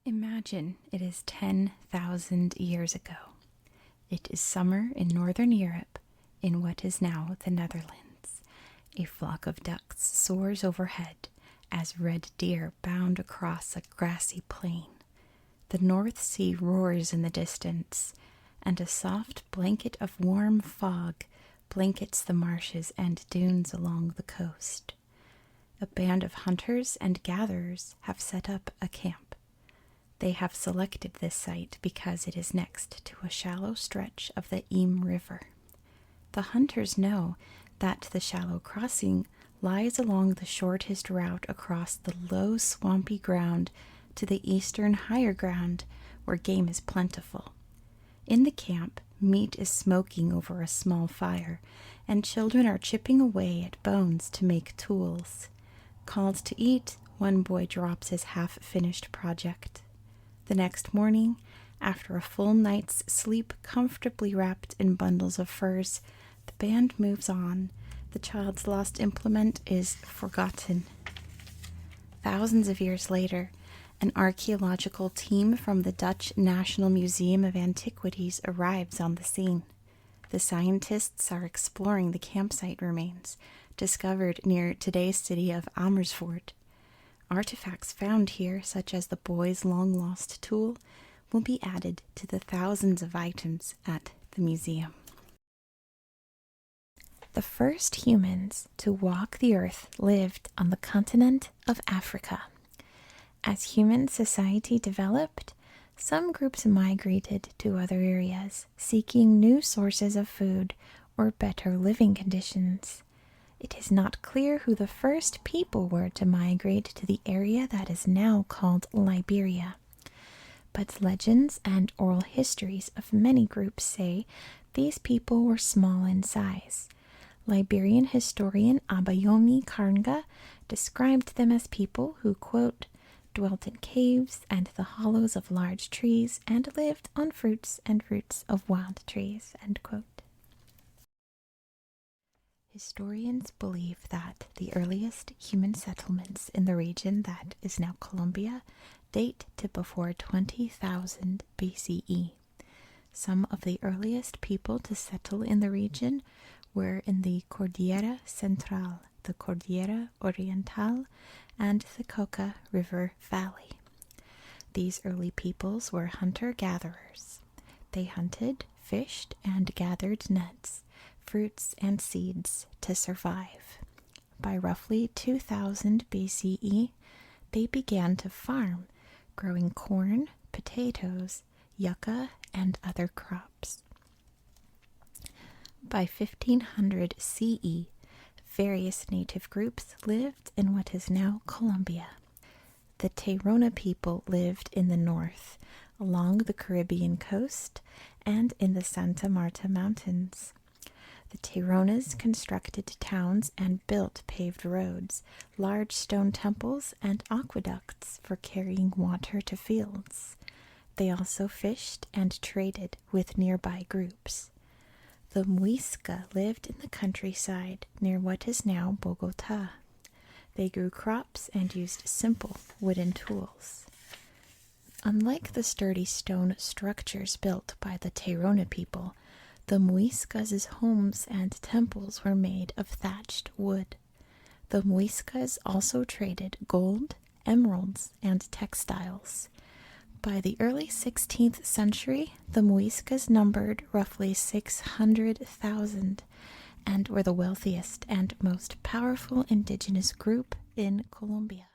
Imagine it is 10,000 years ago. It is summer in northern Europe, in what is now the Netherlands. A flock of ducks soars overhead as red deer bound across a grassy plain. The North Sea roars in the distance, and a soft blanket of warm fog blankets the marshes and dunes along the coast. A band of hunters and gatherers have set up a camp. They have selected this site because it is next to a shallow stretch of the Eem River. The hunters know that the shallow crossing lies along the shortest route across the low swampy ground to the eastern higher ground where game is plentiful. In the camp, meat is smoking over a small fire, and children are chipping away at bones to make tools. Called to eat, one boy drops his half-finished project. The next morning, after a full night's sleep comfortably wrapped in bundles of furs, the band moves on. The child's lost implement is forgotten. Thousands of years later, an archaeological team from the Dutch National Museum of Antiquities arrives on the scene. The scientists are exploring the campsite remains, discovered near today's city of Amersfoort. Artifacts found here, such as the boy's long-lost tool, will be added to the thousands of items at the museum. The first humans to walk the earth lived on the continent of Africa. As human society developed, some groups migrated to other areas, seeking new sources of food or better living conditions. It is not clear who the first people were to migrate to the area that is now called Liberia. But legends and oral histories of many groups say these people were small in size. Liberian historian Abayomi Karanga described them as people who, quote, dwelt in caves and the hollows of large trees and lived on fruits and roots of wild trees, end quote. Historians believe that the earliest human settlements in the region that is now Colombia date to before 20,000 BCE. Some of the earliest people to settle in the region were in the Cordillera Central, the Cordillera Oriental, and the Coca River Valley. These early peoples were hunter-gatherers. They hunted, fished, and gathered nuts, fruits, and seeds to survive. By roughly 2000 BCE, they began to farm, growing corn, potatoes, yucca, and other crops. By 1500 CE, various native groups lived in what is now Colombia. The Tairona people lived in the north, along the Caribbean coast, and in the Santa Marta Mountains. The Taironas constructed towns and built paved roads, large stone temples, and aqueducts for carrying water to fields. They also fished and traded with nearby groups. The Muisca lived in the countryside near what is now Bogota. They grew crops and used simple wooden tools. Unlike the sturdy stone structures built by the Tairona people, the Muiscas' homes and temples were made of thatched wood. The Muiscas also traded gold, emeralds, and textiles. By the early 16th century, the Muiscas numbered roughly 600,000 and were the wealthiest and most powerful indigenous group in Colombia.